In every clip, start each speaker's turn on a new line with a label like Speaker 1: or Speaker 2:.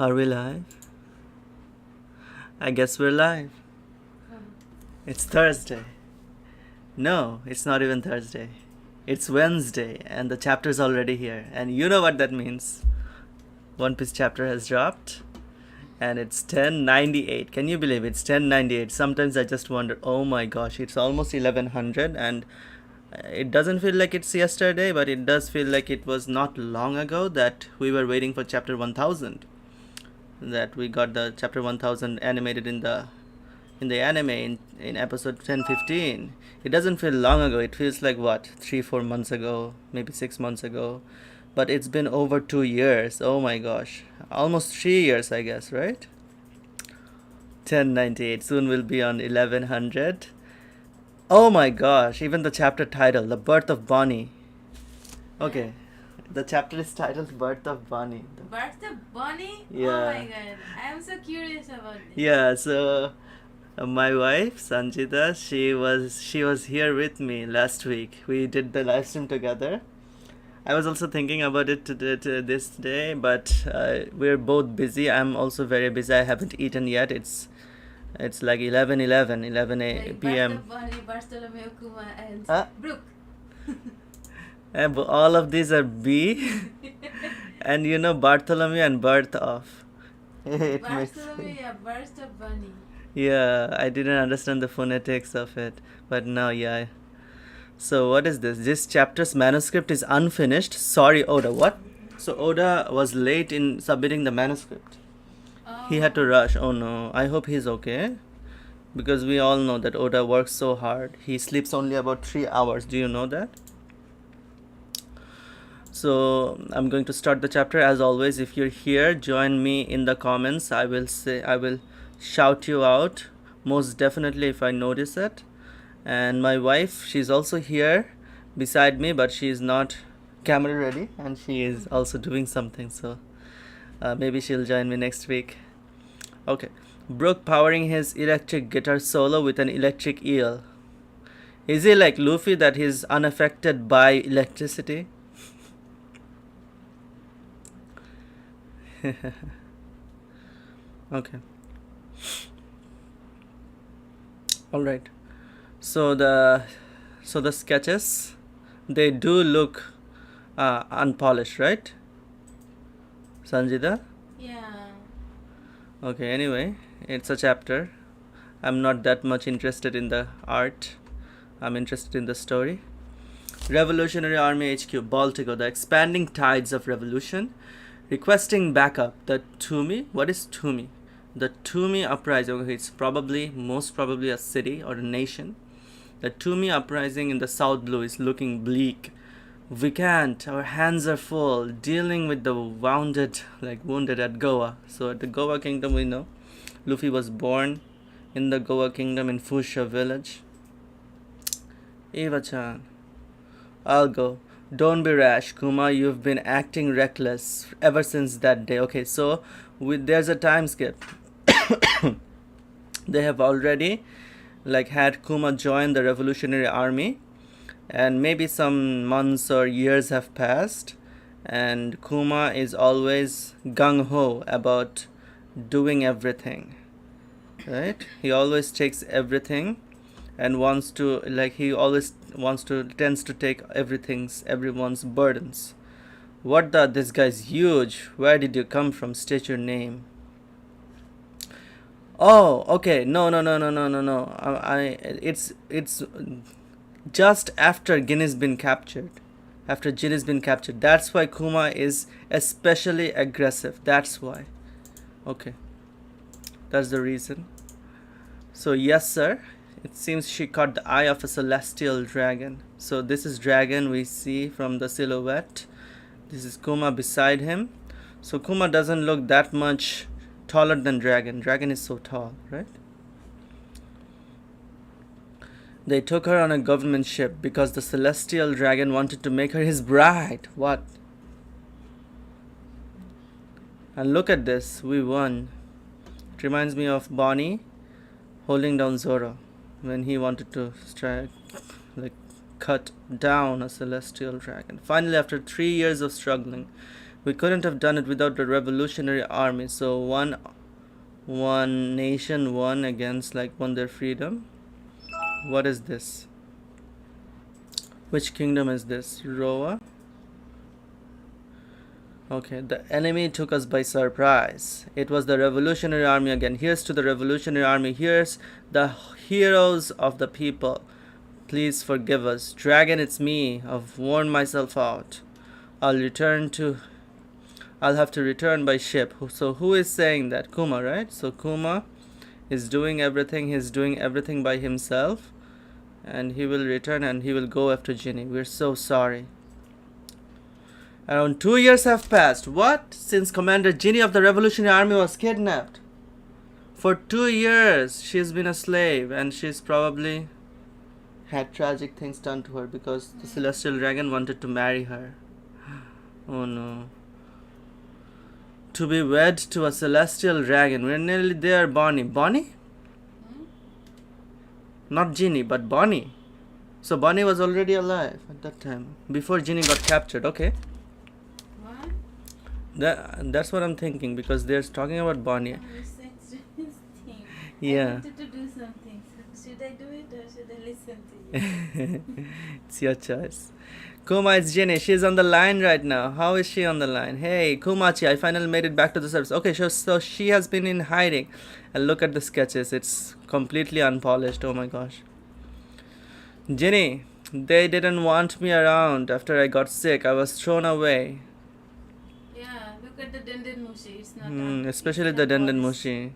Speaker 1: Are we live? I guess we're live. It's Thursday. No, it's not even Thursday. It's Wednesday and the chapter's already here. And you know what that means. One Piece chapter has dropped. And it's 1098. Can you believe it's 1098? Sometimes I just wonder, oh my gosh, it's almost 1100 and it doesn't feel like it's yesterday, but it does feel like it was not long ago that we were waiting for chapter 1000. That we got the chapter 1000 animated in the anime in episode 1015. It doesn't feel long ago. It feels like what, 3-4 months ago, maybe 6 months ago, but it's been over 2 years. Oh my gosh, almost 3 years, I guess, right? 1098 soon will be on 1100. Oh my gosh, even the chapter title, The Birth of Bonnie. Okay, the chapter is titled Birth of Bonnie.
Speaker 2: Birth of Bonnie?
Speaker 1: Yeah.
Speaker 2: Oh my god, I am so curious about this.
Speaker 1: Yeah, so my wife Sanjita, she was here with me last week. We did the live stream together. I was also thinking about it this day, but we're both busy. I'm also very busy. I haven't eaten yet. It's like 11
Speaker 2: Like
Speaker 1: p.m.
Speaker 2: Birth of Bonnie, Bartholomew Kuma, and Brooke.
Speaker 1: And all of these are B, and you know Bartholomew and birth of. It makes
Speaker 2: Bartholomew, yeah, Birth of Bonnie.
Speaker 1: Yeah, I didn't understand the phonetics of it, but now yeah. So what is this? This chapter's manuscript is unfinished. Sorry, Oda. What? So Oda was late in submitting the manuscript. He had to rush. Oh no. I hope he's okay. Because we all know that Oda works so hard. He sleeps only about 3 hours. Do you know that? So I'm going to start the chapter. As always, if you're here, join me in the comments. I will shout you out most definitely if I notice it. And my wife, she's also here beside me, but she's not camera ready and she is also doing something, so maybe she'll join me next week. Okay. Brook powering his electric guitar solo with an electric eel. Is he like Luffy that he's unaffected by electricity? Okay. All right. So the sketches, they do look unpolished, right, Sanjita?
Speaker 2: Yeah.
Speaker 1: Okay. Anyway, it's a chapter. I'm not that much interested in the art. I'm interested in the story. Revolutionary Army HQ, Baltico, the expanding tides of revolution, requesting backup. The Tumi. What is Tumi? The Tumi uprising. Okay, it's most probably a city or a nation. The Tumi uprising in the South Blue is looking bleak. We can't. Our hands are full dealing with the wounded at Goa. So at the Goa Kingdom, we know Luffy was born in the Goa Kingdom in Fusha village. Eva-chan, I'll go. Don't be rash, Kuma. You've been acting reckless ever since that day. Okay, so there's a time skip. They have already had Kuma join the Revolutionary Army, and maybe some months or years have passed, and Kuma is always gung-ho about doing everything, right? He always takes everything and tends to take everyone's burdens. This guy's huge. Where did you come from? State your name. Oh, okay. No. It's just after Guinness been captured. After Jin has been captured. That's why Kuma is especially aggressive. That's why. Okay. That's the reason. So yes, sir. It seems she caught the eye of a celestial dragon. So this is dragon we see from the silhouette. This is Kuma beside him. So Kuma doesn't look that much taller than Dragon. Dragon is so tall, right? They took her on a government ship because the celestial dragon wanted to make her his bride. What? And look at this. We won. It reminds me of Bonnie holding down Zoro when he wanted to cut down a celestial dragon. Finally, after 3 years of struggling, We couldn't have done it without the revolutionary army. So one nation won their freedom. What is this? Which kingdom is this? Roa? Okay, the enemy took us by surprise. It was the revolutionary army again. Here's to the revolutionary army. Here's the heroes of the people. Please forgive us. Dragon, it's me. I've worn myself out. I'll have to return by ship. So who is saying that? Kuma, right? So Kuma is doing everything. He's doing everything by himself. And he will return and he will go after Ginny. We're so sorry. Around 2 years have passed. What? Since Commander Ginny of the Revolutionary Army was kidnapped. For 2 years, she's been a slave, and she's probably had tragic things done to her because the Celestial Dragon wanted to marry her. Oh no. To be wed to a Celestial Dragon. We're nearly there, Bonnie. Bonnie? Not Ginny, but Bonnie. So Bonnie was already alive at that time, before Ginny got captured. Okay. That's what I'm thinking, because they're talking about Bonnie. Yeah.
Speaker 2: I wanted to do something. Should I do it or should I listen to you?
Speaker 1: It's your choice. Kuma, it's Jenny. She's on the line right now. How is she on the line? Hey, Kumachi, I finally made it back to the service. Okay, so she has been in hiding. And look at the sketches. It's completely unpolished. Oh my gosh. Jenny, they didn't want me around after I got sick. I was thrown away.
Speaker 2: Yeah, look at the Denden Mushi. It's not
Speaker 1: especially the Denden Mushi.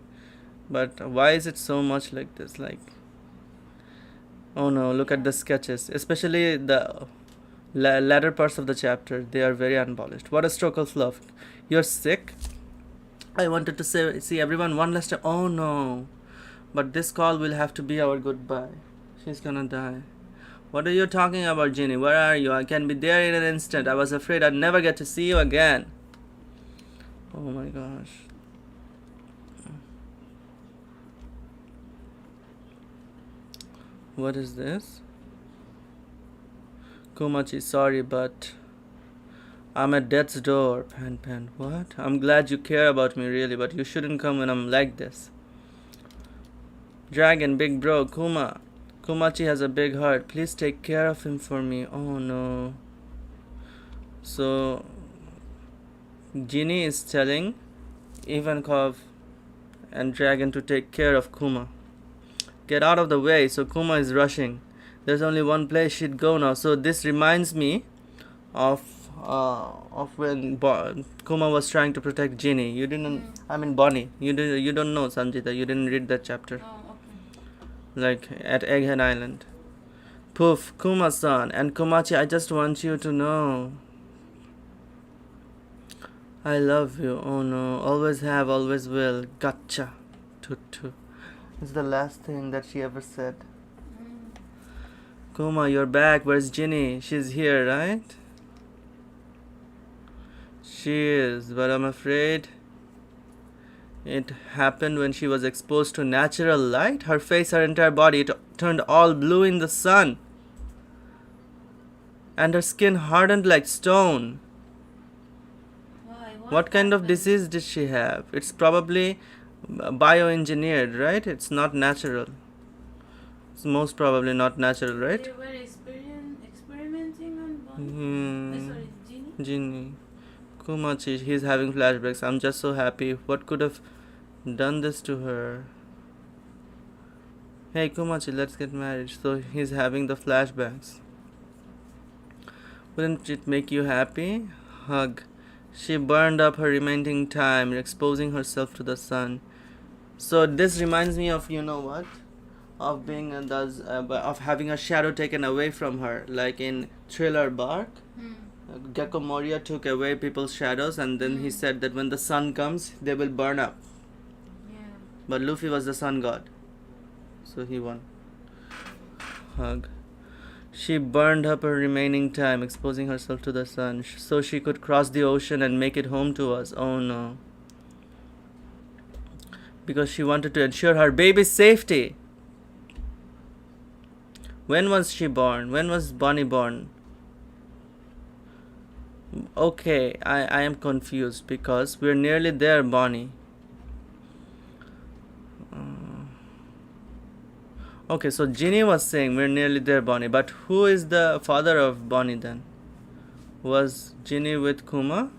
Speaker 1: But why is it so much like this? Like, oh no, look at the sketches. Especially the latter parts of the chapter. They are very unpolished. What a stroke of love. You're sick? I wanted to see everyone one last time. Oh no. But this call will have to be our goodbye. She's gonna die. What are you talking about, Ginny? Where are you? I can be there in an instant. I was afraid I'd never get to see you again. Oh my gosh. What is this? Kumachi, sorry, but I'm at death's door. Pan. What? I'm glad you care about me, really, but you shouldn't come when I'm like this. Dragon, big bro, Kuma. Kumachi has a big heart. Please take care of him for me. Oh no. So, Ginny is telling Ivankov and Dragon to take care of Kuma. Get out of the way. So Kuma is rushing. There's only one place she'd go now. So this reminds me of when Kuma was trying to protect Ginny. You didn't. I mean Bonnie. You don't know, Sanjita. You didn't read that chapter.
Speaker 2: Oh, okay.
Speaker 1: Like at Egghead Island. Poof, Kuma-san and Kumachi. I just want you to know. I love you. Oh no. Always have, always will. Gotcha. Tutu. It's the last thing that she ever said. Kuma, you're back. Where's Ginny? She's here, right? She is, but I'm afraid it happened when she was exposed to natural light. Her face, her entire body, it turned all blue in the sun. And her skin hardened like stone.
Speaker 2: Why?
Speaker 1: What kind of disease did she have? It's probably bioengineered, right? It's not natural. It's most probably not natural, right?
Speaker 2: They were experimenting on Bonnie. Sorry, Ginny.
Speaker 1: Ginny. Kumachi, he's having flashbacks. I'm just so happy. What could have done this to her? Hey Kumachi, let's get married. So he's having the flashbacks. Wouldn't it make you happy? Hug. She burned up her remaining time, exposing herself to the sun. So this reminds me of, you know what? Of being of having a shadow taken away from her, like in Thriller Bark. Gecko Moria took away people's shadows, and then he said that when the sun comes, they will burn up.
Speaker 2: Yeah.
Speaker 1: But Luffy was the sun god, so he won. Hug. She burned up her remaining time, exposing herself to the sun, so she could cross the ocean and make it home to us. Oh no. Because she wanted to ensure her baby's safety. When was she born? When was Bonnie born? Okay, I am confused because we're nearly there, Bonnie. Okay, so Ginny was saying we're nearly there, Bonnie. But who is the father of Bonnie then? Was Ginny with Kuma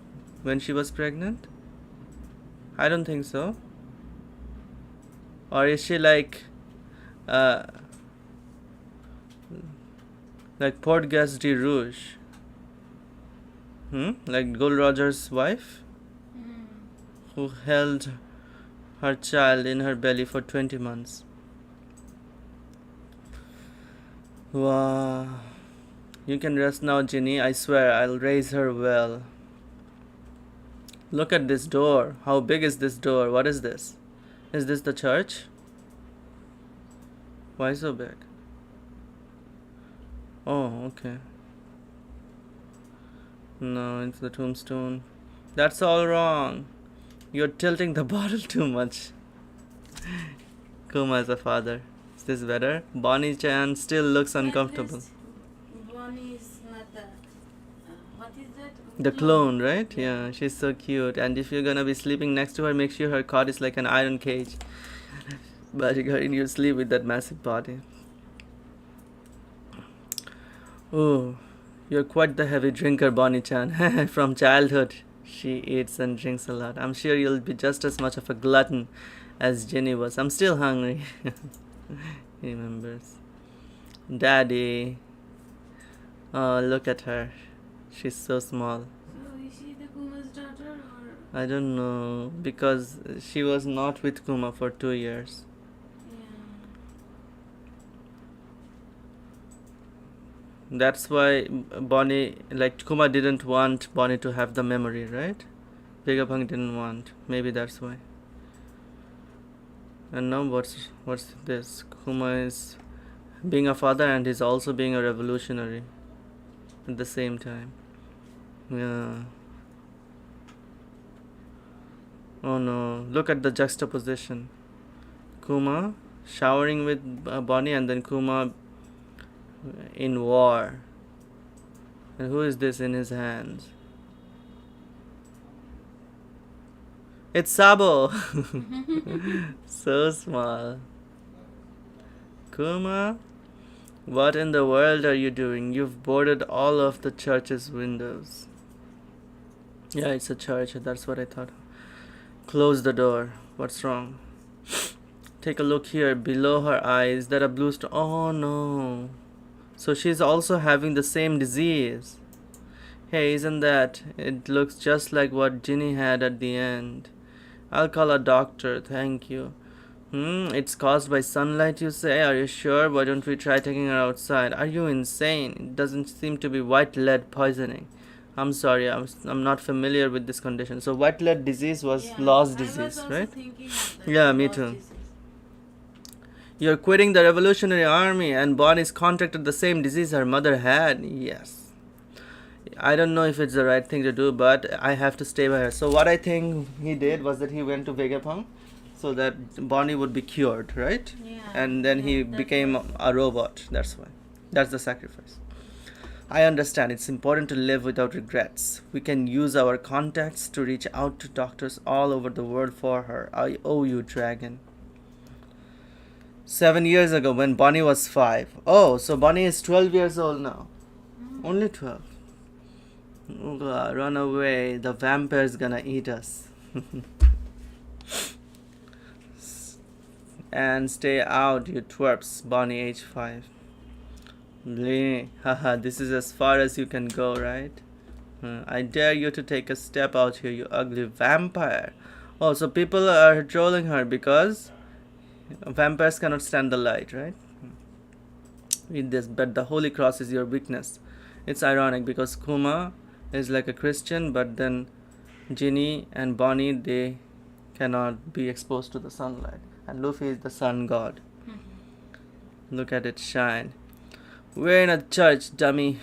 Speaker 1: when she was pregnant? I don't think so. Or is she uh, like Portgas de Rouge? Like Gold Roger's wife,
Speaker 2: Mm.
Speaker 1: who held her child in her belly for 20 months. Wow. You can rest now, Ginny. I swear I'll raise her well. Look at this door. How big is this door? What is this? Is this the church? Why so big? Oh, okay. No, it's the tombstone. That's all wrong. You're tilting the bottle too much. Kuma as a father. Is this better? Bonnie Chan still looks
Speaker 2: At
Speaker 1: uncomfortable.
Speaker 2: least Bonnie is not the. What is that?
Speaker 1: The clone, right? Yeah, she's so cute. And if you're gonna be sleeping next to her, make sure her cot is like an iron cage. Burying her in your sleep with that massive body. Oh, you're quite the heavy drinker, Bonnie Chan. From childhood, she eats and drinks a lot. I'm sure you'll be just as much of a glutton as Jenny was. I'm still hungry. He remembers. Daddy. Oh, look at her. She's so small.
Speaker 2: So is she the Kuma's daughter or?
Speaker 1: I don't know. Because she was not with Kuma for 2 years.
Speaker 2: Yeah.
Speaker 1: That's why Bonnie, like Kuma didn't want Bonnie to have the memory, right? Vegapunk didn't want. Maybe that's why. And now what's this? Kuma is being a father and he's also being a revolutionary at the same time. Yeah. Oh no! Look at the juxtaposition. Kuma showering with Bonnie, and then Kuma in war. And who is this in his hands? It's Sabo. So small. Kuma, what in the world are you doing? You've boarded all of the church's windows. Yeah, it's a church. That's what I thought. Close the door. What's wrong? Take a look here. Below her eye, is there a blue stone? Oh no. So she's also having the same disease. Hey, isn't that? It looks just like what Ginny had at the end. I'll call a doctor, thank you. It's caused by sunlight, you say? Are you sure? Why don't we try taking her outside? Are you insane? It doesn't seem to be white lead poisoning. I'm sorry, I'm not familiar with this condition. So white lead disease was Law's disease,
Speaker 2: I was also
Speaker 1: right?
Speaker 2: thinking of that.
Speaker 1: Yeah, me
Speaker 2: Law's
Speaker 1: too.
Speaker 2: disease.
Speaker 1: You're quitting the Revolutionary Army and Bonnie's contracted the same disease her mother had. Yes. I don't know if it's the right thing to do, but I have to stay by her. So what I think he did was that he went to Vegapunk so that Bonnie would be cured, right?
Speaker 2: Yeah.
Speaker 1: And then he
Speaker 2: that
Speaker 1: became
Speaker 2: was-
Speaker 1: a robot. That's why. That's the sacrifice. I understand it's important to live without regrets. We can use our contacts to reach out to doctors all over the world for her. I owe you, Dragon. 7 years ago when Bonnie was 5. Oh, so Bonnie is 12 years old now. Only 12. Run away. The vampire's gonna eat us. And stay out, you twerps. Bonnie, age 5. Bleh. Haha, this is as far as you can go, right? I dare you to take a step out here, you ugly vampire. Oh, so people are trolling her because vampires cannot stand the light, right? Read this, but the Holy Cross is your weakness. It's ironic because Kuma is like a Christian, but then Ginny and Bonnie, they cannot be exposed to the sunlight. And Luffy is the sun god. Look at it shine. We're in a church, dummy.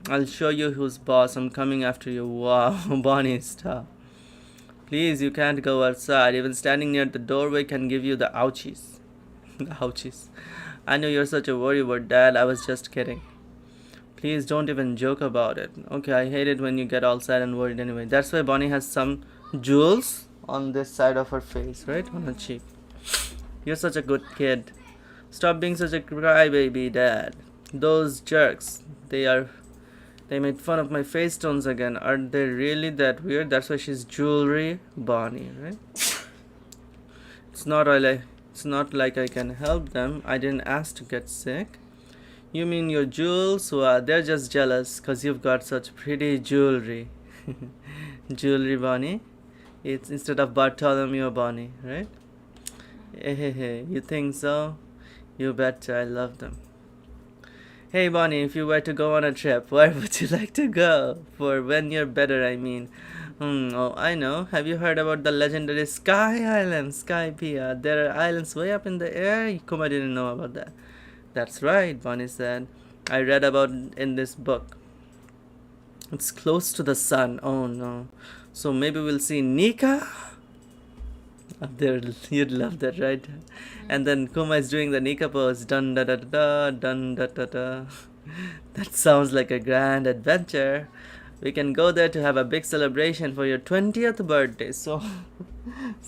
Speaker 1: I'll show you who's boss. I'm coming after you. Wow, Bonnie, stop. Please, you can't go outside. Even standing near the doorway can give you the ouchies. The ouchies. I know you're such a worrywart, Dad. I was just kidding. Please don't even joke about it. Okay, I hate it when you get all sad and worried anyway. That's why Bonnie has some jewels on this side of her face, right? On her cheek. You're such a good kid. Stop being such a crybaby, Dad. Those jerks, they made fun of my face stones again. Are they really that weird? That's why she's jewelry Bonnie, right? It's not like I can help them. I didn't ask to get sick. You mean your jewels? Well, they're just jealous because you've got such pretty jewelry. Jewelry Bonnie. It's instead of Bartholomew Bonnie, right? Hey, you think so? You betcha, I love them. Hey Bonnie, if you were to go on a trip, where would you like to go? For when you're better, I mean. Oh, I know. Have you heard about the legendary Sky Island, Skypiea? There are islands way up in the air. Kuma didn't know about that. That's right, Bonnie said. I read about in this book. It's close to the sun. Oh no. So maybe we'll see Nika? Up there, you'd love that, right? And then Kuma is doing the Nika pose. Dun da da da dun da da da. That sounds like a grand adventure. We can go there to have a big celebration for your 20th birthday. So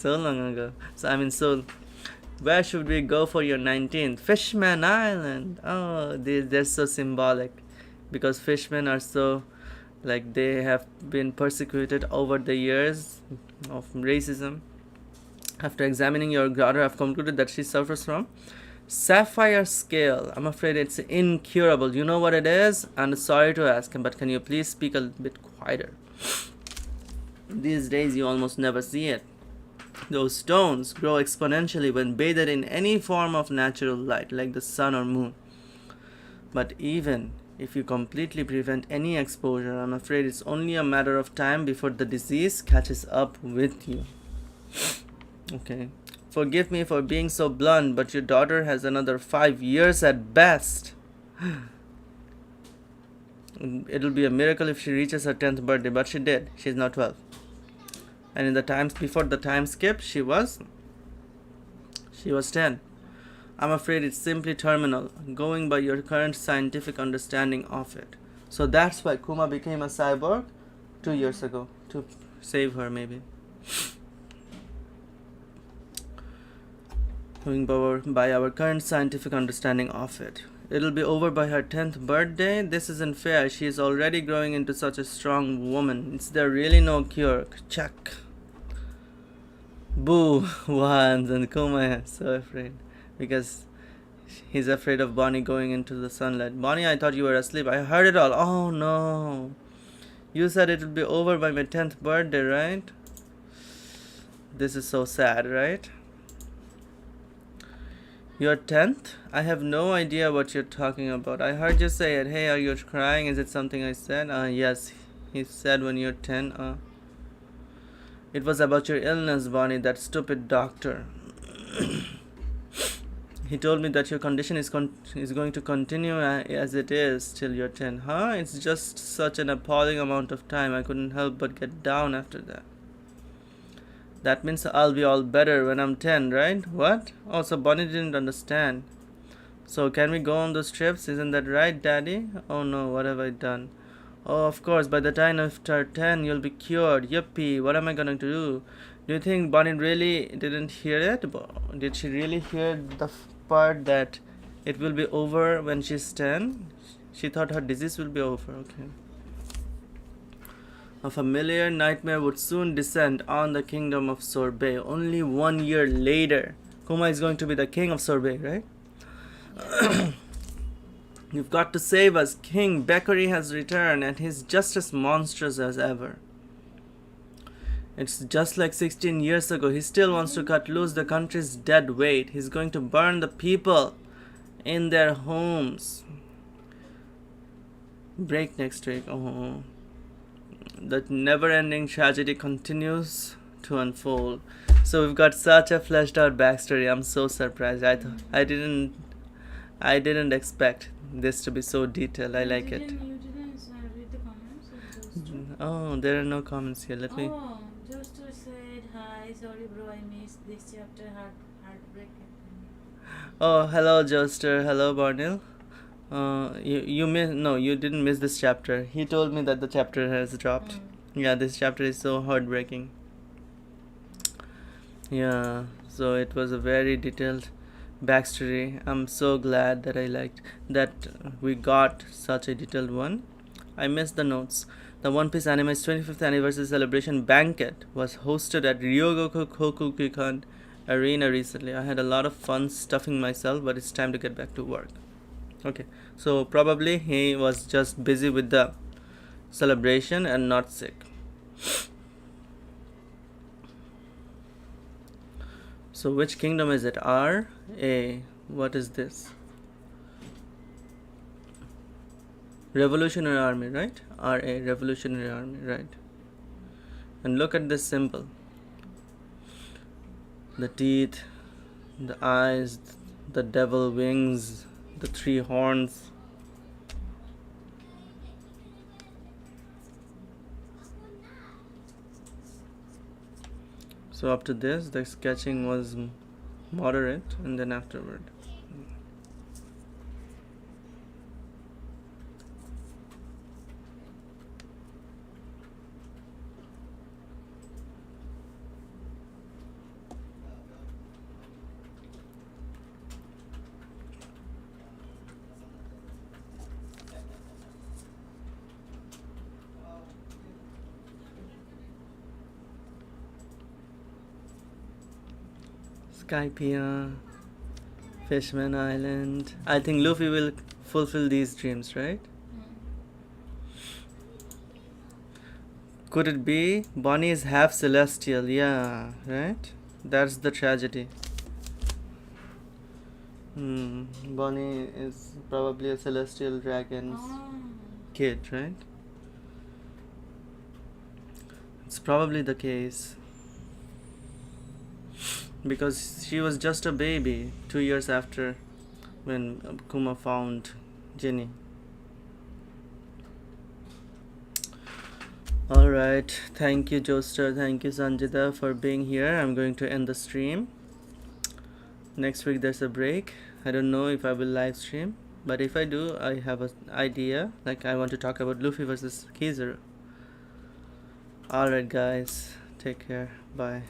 Speaker 1: long ago. So where should we go for your 19th? Fishman Island. Oh, they're so symbolic. Because fishmen are so, like, they have been persecuted over the years of racism. After examining your daughter, I've concluded that she suffers from sapphire scale. I'm afraid it's incurable. You know what it is? I'm sorry to ask, but can you please speak a bit quieter? These days you almost never see it. Those stones grow exponentially when bathed in any form of natural light, like the sun or moon. But even if you completely prevent any exposure, I'm afraid it's only a matter of time before the disease catches up with you. Okay. Forgive me for being so blunt, but your daughter has another 5 years at best. It'll be a miracle if she reaches her 10th birthday, but she did. She's now 12. And in the times before the time skip, she was 10. I'm afraid it's simply terminal, going by your current scientific understanding of it. So that's why Kuma became a cyborg 2 years ago, to save her maybe. Going by our current scientific understanding of it. It'll be over by her 10th birthday. This isn't fair. She is already growing into such a strong woman. Is there really no cure? Check. Boo! Once, and Kuma is so afraid. Because he's afraid of Bonnie going into the sunlight. Bonnie, I thought you were asleep. I heard it all. Oh no. You said it would be over by my 10th birthday, right? This is so sad, right? Your 10th? I have no idea what you're talking about. I heard you say it. Hey, are you crying? Is it something I said? Yes. He said when you're 10. It was about your illness, Bonnie, that stupid doctor. He told me that your condition is going to continue as it is till you're 10. Huh? It's just such an appalling amount of time. I couldn't help but get down after that. That means I'll be all better when I'm 10, right? What? Oh, so Bonnie didn't understand. So can we go on those trips? Isn't that right, Daddy? Oh no, what have I done? Oh, of course, by the time after 10, you'll be cured. Yippee, what am I gonna do? Do you think Bonnie really didn't hear it? Did she really hear the part that it will be over when she's 10? She thought her disease will be over, okay. A familiar nightmare would soon descend on the kingdom of Sorbet. Only 1 year later, Kuma is going to be the king of Sorbet, right? You've got to save us. King Beckery has returned and he's just as monstrous as ever. It's just like 16 years ago. He still wants to cut loose the country's dead weight. He's going to burn the people in their homes. Breakneck streak. Oh. The never-ending tragedy continues to unfold. So we've got such a fleshed out backstory. I'm so surprised. I didn't expect this to be so detailed. I like it.
Speaker 2: You didn't read the comments of Joester?
Speaker 1: Oh, there are no comments here. Let me.
Speaker 2: Oh, Joester said, hi, sorry bro, I missed this chapter, heartbreak.
Speaker 1: Oh, hello, Joester. Hello, Barnil. You didn't miss this chapter. He told me that the chapter has dropped. Yeah, this chapter is so heartbreaking. Yeah, so it was a very detailed backstory. I'm so glad that I liked that we got such a detailed one. I missed the notes. The One Piece anime's 25th anniversary celebration banquet was hosted at Ryogoku Kokugikan Arena recently. I had a lot of fun stuffing myself, but it's time to get back to work. Okay, so probably he was just busy with the celebration and not sick. So which kingdom is it? R A. What is this? Revolutionary Army, right? R A. Revolutionary Army, right? And look at this symbol. The teeth, the eyes, the devil wings, the three horns. So up to this, the sketching was moderate, and then afterward. Skypiea, Fishman Island. I think Luffy will fulfill these dreams, right? Could it be? Bonnie is half celestial, yeah, right? That's the tragedy. Bonnie is probably a celestial dragon's kid, right? It's probably the case. Because she was just a baby 2 years after when Kuma found Jenny. Alright, thank you Joestar, thank you Sanjita for being here. I'm going to end the stream. Next week there's a break. I don't know if I will live stream, but if I do, I have an idea. Like I want to talk about Luffy versus Kizaru. Alright guys, take care, bye.